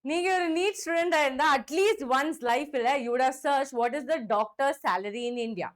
நீங்க ஒரு நீட் ஸ்டூடெண்டா இருந்தா அட்லீஸ்ட் ஒன்ஸ் லைஃப்ல you would have search what is the doctor salary in India.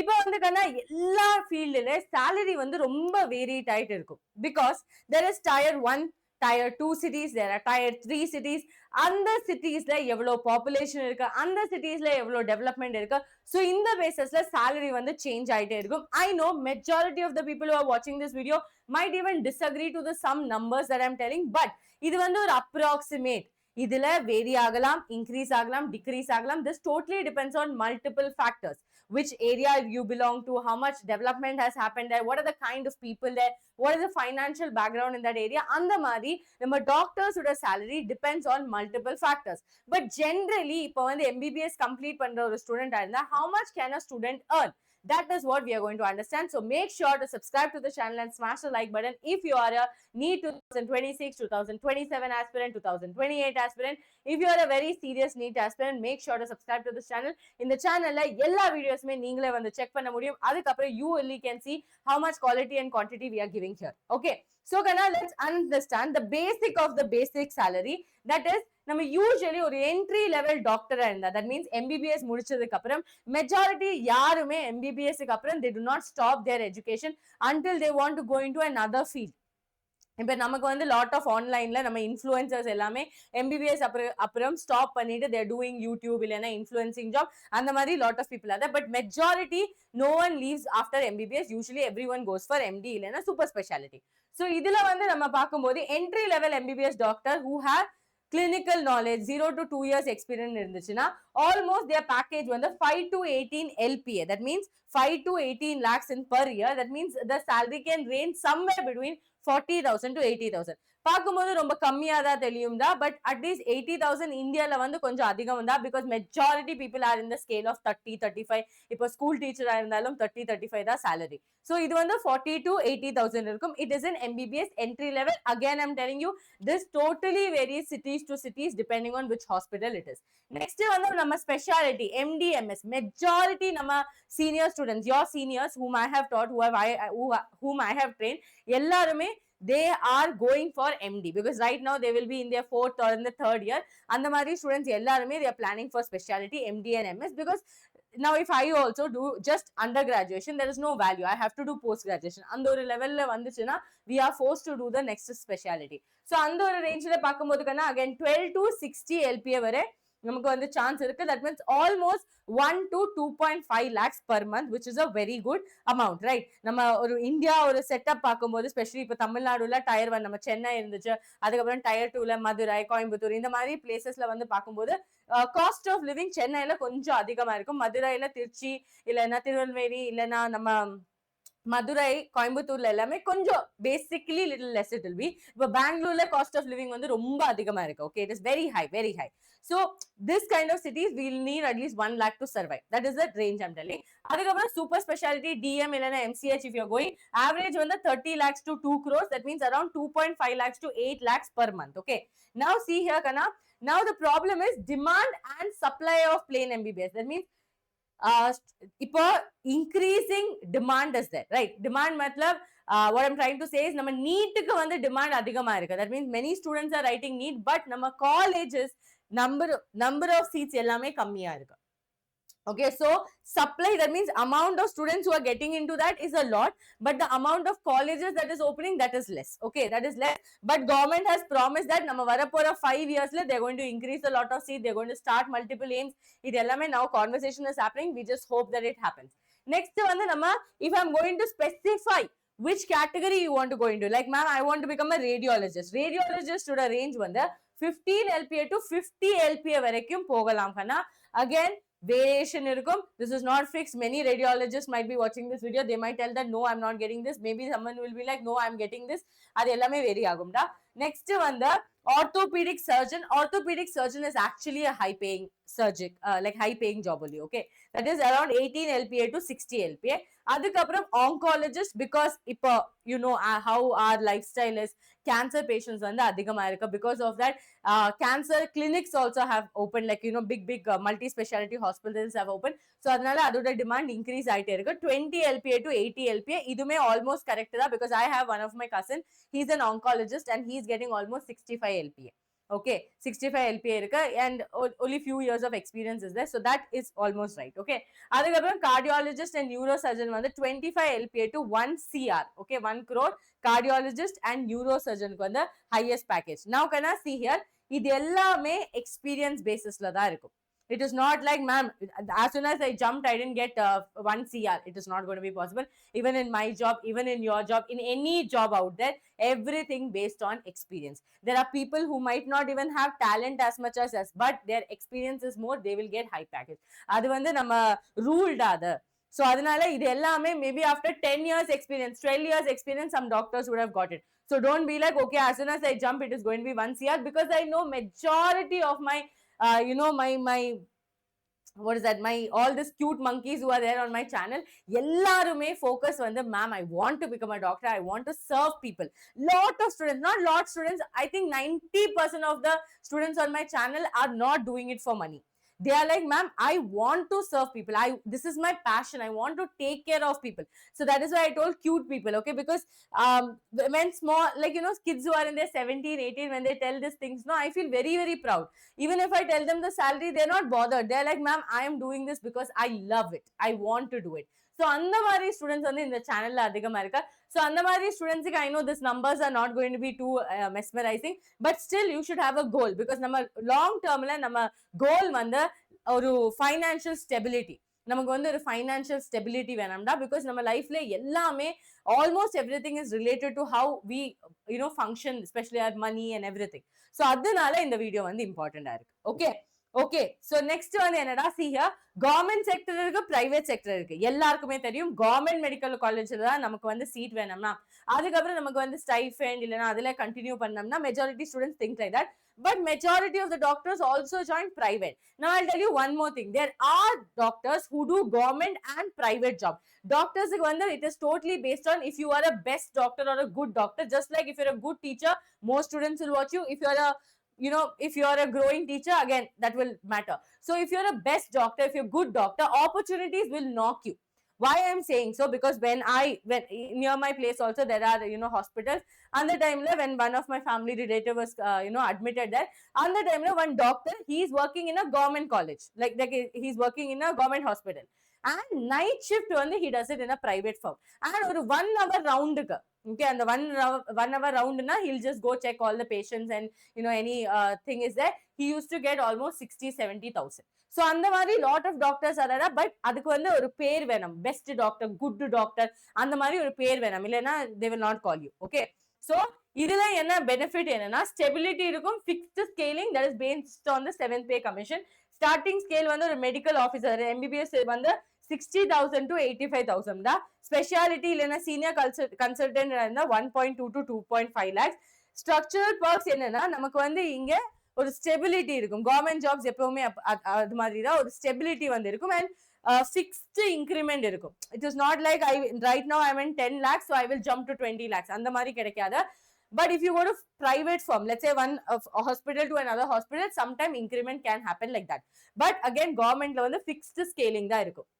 இப்போ வந்து கண்ணா எல்லா ஃபீல்டுல சேலரி வந்து ரொம்ப வேரியட் ஆயிட்டு இருக்கும். Because there is tier one, tier two cities, there are tier three cities. அந்த சிட்டிஸ்ல எவ்வளவு பாப்புலேஷன் இருக்கு, அந்த சிட்டிஸ்ல எவ்வளவு டெவலப்மெண்ட் இருக்கு. ஸோ இந்த பேசஸ்ல சேலரி வந்து சேஞ்ச் ஆயிட்டே இருக்கும். I know majority of the people are வாட்சிங் this video might even disagree to the some numbers that I'm telling. But இது வந்து ஒரு அப்ராக்சிமேட். இதுல வேரி ஆகலாம், இன்க்ரீஸ் ஆகலாம், டிக்ரீஸ் ஆகலாம். This totally depends on multiple factors. Which area you belong to, how much development has happened there, what are the kind of people there, what is the financial background in that area. அந்த மாதிரி நம்ம டாக்டர்ஸோட salary depends on multiple factors. But generally இப்போ வந்து MBBS complete பண்ற ஒரு ஸ்டூடெண்டா இருந்தா how much can a student earn? That is what we are going to understand. So make sure to subscribe to the channel and smash the like button if you are a NEET 2026, 2027 aspirant, 2028 aspirant. If you are a very serious NEET aspirant, make sure to subscribe to this channel. In the channel எல்லா வீடியோஸ்மே நீங்களே வந்து check பண்ண முடியும். அதுக்கப்புறம் you only can see how much quality and quantity we are giving here. Okay, so Kana, let's understand the basic of the basic salary. That is, நம்ம usually ஒரு entry level டாக்டரா இருந்தா, தட் மீன்ஸ் எம்பிபிஎஸ் முடிச்சதுக்கு அப்புறம் majority யாருமே எம்பிபிஎஸ்க்கு அப்புறம் they do not stop their education until they want to go into another field. இப்போ நமக்கு வந்து லாட் ஆஃப் ஆன்லைன்ல நம்ம இன்ஃப்ளூயன்சர்ஸ் எல்லாமே எம்பிபிஎஸ் அப்புறம் ஸ்டாப் பண்ணிட்டு தேர் டூயிங் யூடியூப் இல்லைன்னா இன்ஃப்ளூயன்சிங் ஜாப், அந்த மாதிரி லாட் ஆஃப் பீப்புள் அதான். But majority no one leaves after MBBS. Usually every one goes for MD இல்லைன்னா சூப்பர் ஸ்பெஷாலிட்டி. ஸோ இதுல வந்து நம்ம பார்க்கும்போது entry level MBBS doctor who have clinical knowledge 0 to 2 years experience இருந்துச்சுன்னா almost their package வந்து 5 to 18 LPA. That means 5 to 18 lakhs in per year. That means the salary can range somewhere between 40,000 to 80,000. பார்க்கும்போது ரொம்ப கம்மியா தான் தெரியும் தான். But at least 80,000 இந்தியால வந்து கொஞ்சம் அதிகம் தான். Because majority people are in the scale of 30-35. இப்போ ஸ்கூல் டீச்சரா இருந்தாலும் 30-35 தான் salary. ஸோ இது வந்து 40 to 80,000 இருக்கும். It is in MBBS entry level. Again I'm telling you this totally varies cities to cities depending on which hospital it is. Next வந்து நம்ம specialty MD MS. Majority நம்ம senior students, your seniors whom I have taught, whom I have trained, எல்லாருமே they are going for MD because right now they will be in their 4th or in the 3rd year. அந்த மாதிரி students எல்லாருமே they are planning for specialty MD and MS because now if I also do just undergraduation, there is no value. I have to do post graduation. அந்த ஒரு லெவல்ல வந்துச்சுன்னா we are forced to do the next specialty. So அந்த ஒரு ரேஞ்சில பார்க்கும்போது கண்ணா again 12 to 60 LPA வரை நமக்கு வந்து சான்ஸ் இருக்கு. That means almost 1 to 2.5 lakhs per month, which is a very good amount, right? நம்ம ஒரு இந்தியா ஒரு செட்டப் பார்க்கும்போது ஸ்பெஷலி இப்போ தமிழ்நாடுல டயர் 1 நம்ம சென்னை இருந்துச்சு, அதுக்கப்புறம் டயர் 2ல மதுரை, கோயம்புத்தூர், இந்த மாதிரி பிளேசஸ்ல வந்து பார்க்கும்போது காஸ்ட் ஆஃப் லிவிங் சென்னையில கொஞ்சம் அதிகமா இருக்கும். மதுரையில திருச்சி இல்லைன்னா திருநெல்வேலி இல்லைன்னா நம்ம மதுரை, கோயம்புத்தூர்ல எல்லாமே கொஞ்சம் basically little less it will be. இப்போ பெங்களூர்ல காஸ்ட் ஆஃப் லிவிங் வந்து ரொம்ப அதிகமா இருக்கு. Okay, it is very high, very high. So this kind of cities will need at least 1 lakh to survive. That is the range I'm telling. அதுக்கப்புறம் super speciality DM இல்லைன்னா MCh if you going, average வந்து 30 lakhs to 2 crores. That means around 2.5 lakhs to 8 lakhs per month. Okay, now see here Kana, now the problem is demand and supply of plain MBBS. That means இப்போ increasing demand is there, right? Demand matlab what I'm trying to say is நம்ம நீட்டுக்கு வந்து demand அதிகமா இருக்கு. That means many students are writing NEET, but நம்ம colleges number of seats எல்லாமே கம்மியா இருக்கு. Okay, so supply, that means amount of students who are getting into that is a lot, but the amount of colleges that is opening, that is less. Okay, that is less, but government has promised that நம்ம வரப்போற 5 years they're going to increase a lot of seats, they're going to start multiple aims. இது எல்லாமே now conversation is happening. We just hope that it happens. Next வந்து நம்ம, if I'm going to specify which category you want to go into, like ma'am I want to become a radiologist. Radiologist ஓட range வந்து 15 LPA to 50 LPA வரைக்கும் போகலாம் கண்ணா. Again variation இருக்கும். This is not fixed. Many radiologists might be watching this video. They might tell that no, I'm not getting this. Maybe someone will be like no, I'm getting this. அது எல்லாமே vary ஆகும்டா. Next வந்து orthopedic surgeon. Orthopedic surgeon is actually a high paying surgeon, like high paying job only. Okay, that is around 18 LPA to 60 LPA. அதுக்கப்புறம் oncologist, because இப்போ you know how our lifestyle is, cancer patients வந்து அதிகமா இருக்கு. Because of that cancer clinics also have opened, like you know big multi speciality hospitals have opened. So அதனால அதோட demand increase ஆயிட்டே இருக்கு. 20 LPA to 80 LPA இதுமே almost correct தான், because I have one of my cousin, he's an oncologist and he's getting almost 65 LPA. Okay, 65 LPA irukku and only few years of experience is there, so that is almost right. Okay, adukapram cardiologist and neurosurgeon vandu 25 LPA to 1 CR. Okay, 1 crore cardiologist and neurosurgeon ku vandu highest package. Now can I see here, இது எல்லாமே experience basis la da irukum. It is not like, ma'am, as soon as I jumped, I didn't get 1 CR. It is not going to be possible. Even in my job, even in your job, in any job out there, everything based on experience. There are people who might not even have talent as much as us, but their experience is more, they will get high package. அது வந்து நம்ம ruled அது. So அதனால இது எல்லாமே maybe after 10 years experience, 12 years experience, some doctors would have got it. So don't be like, okay, as soon as I jump, it is going to be 1 CR, because I know majority of my my what is that, my all these cute monkeys who are there on my channel, ellarume focus vandu, ma'am, I want to become a doctor, I want to serve people. Lot of students, not lot students, I think 90% of the students on my channel are not doing it for money. They are like, ma'am, I want to serve people, this is my passion, I want to take care of people. So that is why I told cute people. Okay, because when small, like, kids who are in their 17 18, when they tell these things, no, I feel very very proud. Even if I tell them the salary, they're not bothered. They're like, ma'am, I am doing this because I love it, I want to do it. So அந்த மாதிரி students வந்து இந்த சேனல்ல அதிகமா இருக்கா. So அந்த மாதிரி ஸ்டூடெண்ட்ஸுக்கு I know this numbers are not going to be too mesmerizing, but still you should have a goal. Because நம்ம லாங் டேர்ம்ல நம்ம கோல் வந்து ஒரு ஃபைனான்சியல் ஸ்டெபிலிட்டி. நமக்கு வந்து ஒரு ஃபைனான்சியல் ஸ்டெபிலிட்டி வேணும்டா. பிகாஸ் நம்ம லைஃப்ல எல்லாமே almost every thing is related to how we function, especially our money and every thing. So அதனால இந்த வீடியோ வந்து இம்பார்ட்டண்டா இருக்கு. ஓகே ஓகே, சோ நெக்ஸ்ட் வந்து என்னடா, see here, கவர்மெண்ட் செக்டர் இருக்கு, பிரைவேட் செக்டர் இருக்கு. எல்லாருக்குமே தெரியும் கவர்மெண்ட் மெடிக்கல் காலேஜ்ல தான் நமக்கு வந்து சீட் வேணும்னா, அதுக்கப்புறம் நமக்கு வந்து ஸ்டைஃபண்ட் இல்லைன்னா அதுல கண்டினியூ பண்ணோம்னா, majority students think like that. But majority of the doctors also join private. Now I'll tell you one more thing. There are doctors who do government and private job. Doctors, it is totally based on if you are a best doctor or a good doctor. Just like if you're a good teacher, more students will watch you. If you're a if you're a growing teacher, again, that will matter. So if you're a best doctor, if you're a good doctor, opportunities will knock you. Why I'm saying so? Because when near my place also there are hospitals. And the time when one of my family relative was admitted there, and the time one doctor, he is working in a government college, like he's working in a government hospital, and night shift வந்து he does it in a private firm. And ஒரு 1 hour round-க்கு, okay, and the 1 hour round na, he'll just go check all the patients and any thing is there. He used to get almost 60-70,000. So அந்த மாதிரி lot of doctors are there, but அதுக்கு வந்து ஒரு பேர் வேணும், best doctor, good doctor, அந்த மாதிரி ஒரு பேர் வேணும், இல்லைன்னா they will not call you. Okay, so இதுல என்ன பெனிஃபிட் என்னன்னா, ஸ்டெபிலிட்டி இருக்கும், fixed scaling, that is based on the 7th pay commission. Starting scale வந்து ஒரு மெடிக்கல் ஆஃபீஸர் MBBS வந்து 60,000 to 85,000 தான். ஸ்பெஷாலிட்டி இல்லைன்னா சீனியர் கன்சல்டன்ட் இருந்தா 1.2 to 2.5 lakhs. ஸ்ட்ரக்சரல் பர்க்ஸ் என்னன்னா, நமக்கு வந்து இங்க ஒரு ஸ்டெபிலிட்டி இருக்கும். கவர்மெண்ட் ஜாப்ஸ் எப்பவுமே அது மாதிரி தான், ஒரு ஸ்டெபிலிட்டி வந்து இருக்கும். அண்ட் ஃபிக்ஸ்டு இன்க்ரிமெண்ட் இருக்கும். It is not like right now I'm in 10 lakhs, so I will jump to 20 lakhs. அந்த மாதிரி கிடைக்காது. But if you go to private firm, let's say one hospital to another hospital, sometime increment can happen like that. But again, government la வந்து fixed scaling தான் இருக்கும்.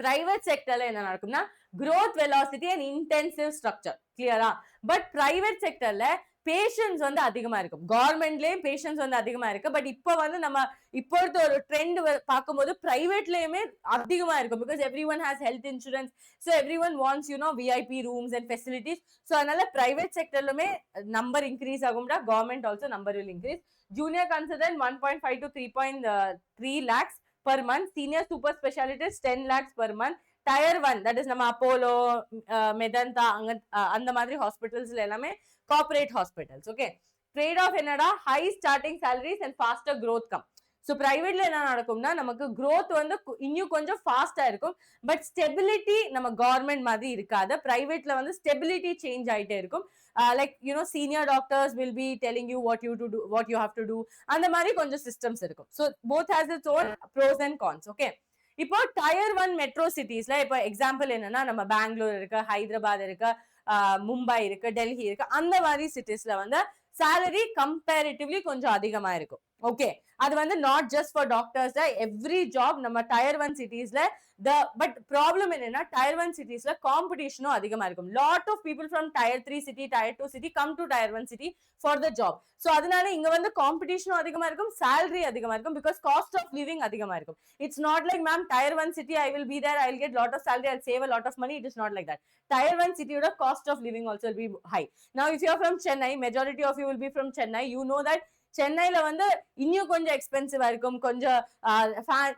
Private செக்டர்ல என்ன நடக்கும்னா, growth velocity and intensive structure. கிளியரா? But private செக்டர்ல patience வந்து அதிகமா இருக்கும். கவர்மெண்ட்லயும் patience வந்து அதிகமா இருக்கு. பட் இப்போ வந்து நம்ம இப்போது ஒரு ட்ரெண்ட் பார்க்கும்போது பிரைவேட்லயுமே அதிகமா இருக்கும். Because everyone has health insurance. So everyone wants VIP rooms and facilities. So அதனால பிரைவேட் செக்டர்லுமே நம்பர் இன்க்ரீஸ் ஆகும்டா. Government also number will increase. Junior consultant 1.5 to 3.3 lakhs per month. Senior super specialists 10 lakhs per month. Tier 1, that is நம்ம Apollo, மெதந்தா, அந்த மாதிரி ஹாஸ்பிட்டல்ஸ்ல எல்லாமே corporate hospitals. Okay, trade off என்னடா, high starting salaries and faster growth come. So privateல என்ன நடக்கும்னா, நமக்கு growth வந்து இன்னும் கொஞ்சம் ஃபாஸ்டா இருக்கும். பட் ஸ்டெபிலிட்டி நம்ம கவர்மெண்ட் மாதிரி இருக்காது. பிரைவேட்ல வந்து ஸ்டெபிலிட்டி சேஞ்ச் ஆயிட்டே இருக்கும். Like senior doctors will be telling you what you have to do. அந்த மாதிரி கொஞ்சம் சிஸ்டம்ஸ் இருக்கும். So both has its own pros and cons. Okay, இப்போ டயர் 1 மெட்ரோ சிட்டிஸ்ல இப்போ எக்ஸாம்பிள் என்னன்னா, நம்ம பெங்களூர் இருக்கு, ஹைதராபாத் இருக்கு, மும்பை இருக்கு, டெல்லி இருக்கு. அந்த மாதிரி சிட்டிஸ்ல வந்து salary comparatively கொஞ்சம் அதிகமா இருக்கும். ஓகே, அது வந்து not just for doctors, every job நம்ம டயர் 1 சிட்டிஸ்ல பட் ப்ராப்ளம் என்னன்னா டயர் 1 சிட்டிஸ்ல காம்படிஷனும் அதிகமா இருக்கும். Lot of people from tier 3 city, tier 2 city come to tier 1 city for the job. So அதனால இங்க வந்து காம்படிஷனும் அதிகமா இருக்கும், சேலரி அதிகமா இருக்கும், பிகாஸ் காஸ்ட் ஆஃப் லிவிங் அதிகமா இருக்கும். It's not like ma'am tier 1 city I will be there, I will get lot of salary, I will save a lot of money. It is not like that. Tier 1 சிட்டியோட cost of living also will be high. Now if you are from Chennai, majority of you will be from Chennai, you know that சென்னையில வந்து இன்னும் கொஞ்சம் எக்ஸ்பென்சிவா இருக்கும், கொஞ்சம்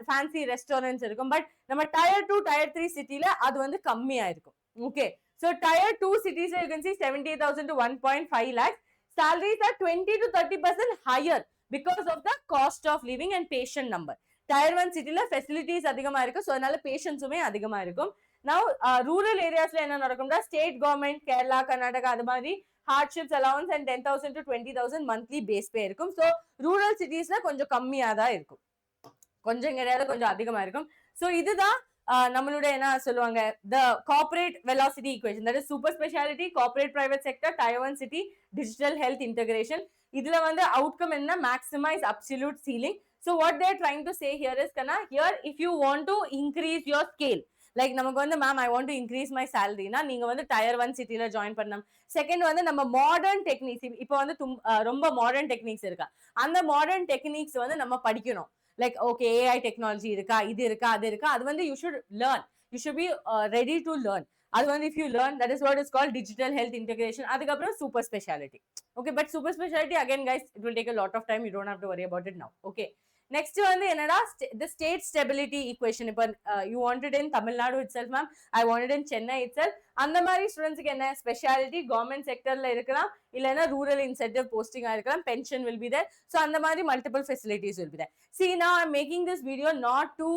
fancy restaurants இருக்கும். But நம்ம tyre 2 tyre 3 சிட்டில அது வந்து கம்மியா இருக்கும். Okay, so tier 2 cities you can see 70,000 to 1.5 lakhs. Salaries are 20 to 30% higher because of the cost of living and patient number. Tier 1 cityல facilities அதிகமா இருக்கு, so அதனால patientsமே அதிகமா இருக்கும். Now rural areasல என்ன நடக்கும்னா ஸ்டேட் கவர்மெண்ட் கேரளா கர்நாடகா அது மாதிரி hardships allowance and 10,000 to 20,000 monthly base pay இருக்கும். so rural citiesல கொஞ்சம் கம்மியா தான் இருக்கும், கொஞ்சம் கிடையாது கொஞ்சம் அதிகமா இருக்கும். so இதுதான் நம்மளோட என்ன சொல்லுவாங்க the corporate velocity equation, that is super specialty, corporate private sector, tier 1 city, digital health integration. இதுல வந்து outcome என்ன, maximize absolute ceiling. so what they are trying to say here is kana here if you want to increase your scale, like நமக்கு வந்து ma'am I want to increase my சேலரினா நீங்க வந்து tyre 1 சிட்டில join பண்ணணும். Second வந்து நம்ம modern techniques, இப்போ வந்து ரொம்ப மாடர்ன் டெக்னிக்ஸ் இருக்கா, அந்த மாடர்ன் டெக்னிக்ஸ் வந்து நம்ம படிக்கணும். லைக் ஓகே ஏஐ டெக்னாலஜி இருக்கா, இது இருக்கா, அது இருக்கா, அது வந்து you should learn, you should be ready to learn. அது வந்து if you learn that is what is called digital health integration. அதுக்கப்புறம் super speciality. Okay, but super speciality again guys it will take a lot of time, you don't have to worry about it now. Okay, next வந்து என்னடா the state stability equation. இப்போ you wanted in Tamil Nadu itself ma'am, I wanted in Chennai itself. அந்த மாதிரி ஸ்டூடெண்ட்ஸ்க்கு என்ன speciality, government செக்டர்ல இருக்கலாம், இல்லைன்னா rural incentive போஸ்டிங்கா இருக்கலாம், pension will be there. so அந்த மாதிரி multiple facilities will be there. see now I'm making this video not to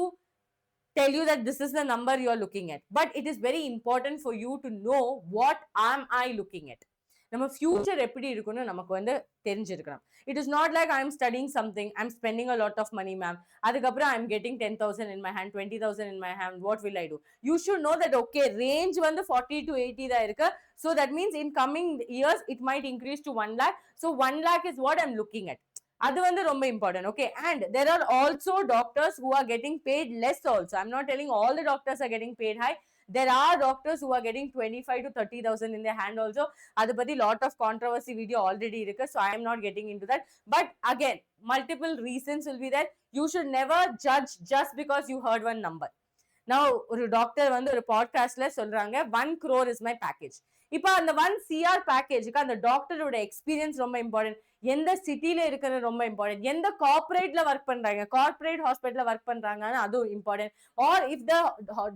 tell you that this is the number you are looking at, but it is very important for you to know what am I looking at. நம்ம future எப்படி இருக்குன்னு நமக்கு வந்து தெரிஞ்சிருக்கணும். It is not like I am studying something, I am spending a lot of money ma'am, அதுக்கப்புறம் I am getting 10,000 in my hand, 20,000 in my hand, what will I do? You should know that okay range வந்து 40 to 80 தான் இருக்கு. so that means in coming years it might increase to 1 lakh. so 1 lakh is what I'm looking at. அது வந்து ரொம்ப important. okay, and there are also doctors who are getting paid less also. I'm not telling all the doctors are getting paid high. There are doctors who are getting 25 to 30,000 in their hand also. அது பத்தி lot of controversy video already இருக்கு, so I am not getting into that. but again multiple reasons will be there. you should never judge just because you heard one number. now ஒரு doctor வந்து ஒரு பாட்காஸ்ட்ல சொல்றாங்க 1 crore is my package. இப்போ அந்த 1 CR பேக்கேஜுக்கு அந்த டாக்டரோட experience ரொம்ப இம்பார்ட்டன்ட், எந்த சிட்டில இருக்கிறது ரொம்ப இம்பார்ட்டன்ட், எந்த கார்பரேட்ல ஒர்க் பண்றாங்க, கார்பரேட் ஹாஸ்பிட்டல்ல ஒர்க் பண்றாங்கன்னு அதுவும் important, or if the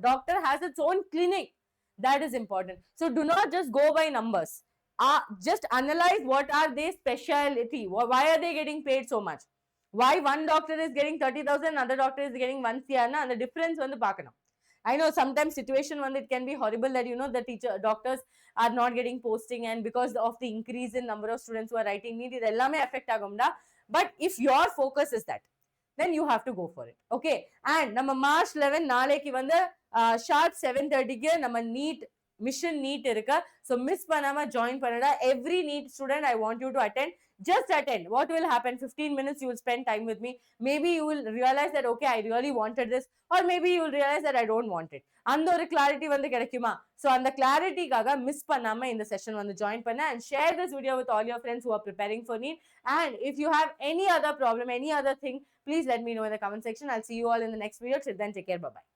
doctor has its own clinic, that is important. so do not just go by numbers. just analyze what are their specialty, why are they getting paid so much, why one doctor is getting 30,000, another doctor is getting 1 CR na and the difference வந்து பார்க்கணும். I know sometimes situation when it can be horrible that you know the doctors are not getting posting, and because of the increase in number of students who are writing need இது எல்லாமே affect ஆகும்டா. but if your focus is that, then you have to go for it. okay, and நம்ம March 11 நாளைக்கு வந்து sharp 7:30 க்கு நம்ம NEET mission NEET இருக்கு, so miss பண்ணாம join பண்ணுடா. every NEET student I want you to attend. just attend. what will happen, 15 minutes you will spend time with me. maybe you will realize that okay I really wanted this, or maybe you will realize that I don't want it. அந்த ஒரு clarity வந்து கிடைக்குமா? so அந்த clarityக்காக miss பண்ணாம இந்த session வந்து join பண்ண, and share this video with all your friends who are preparing for NEET. and if you have any other problem, any other thing, please let me know in the comment section. I'll see you all in the next video. Till then, take care. Bye bye.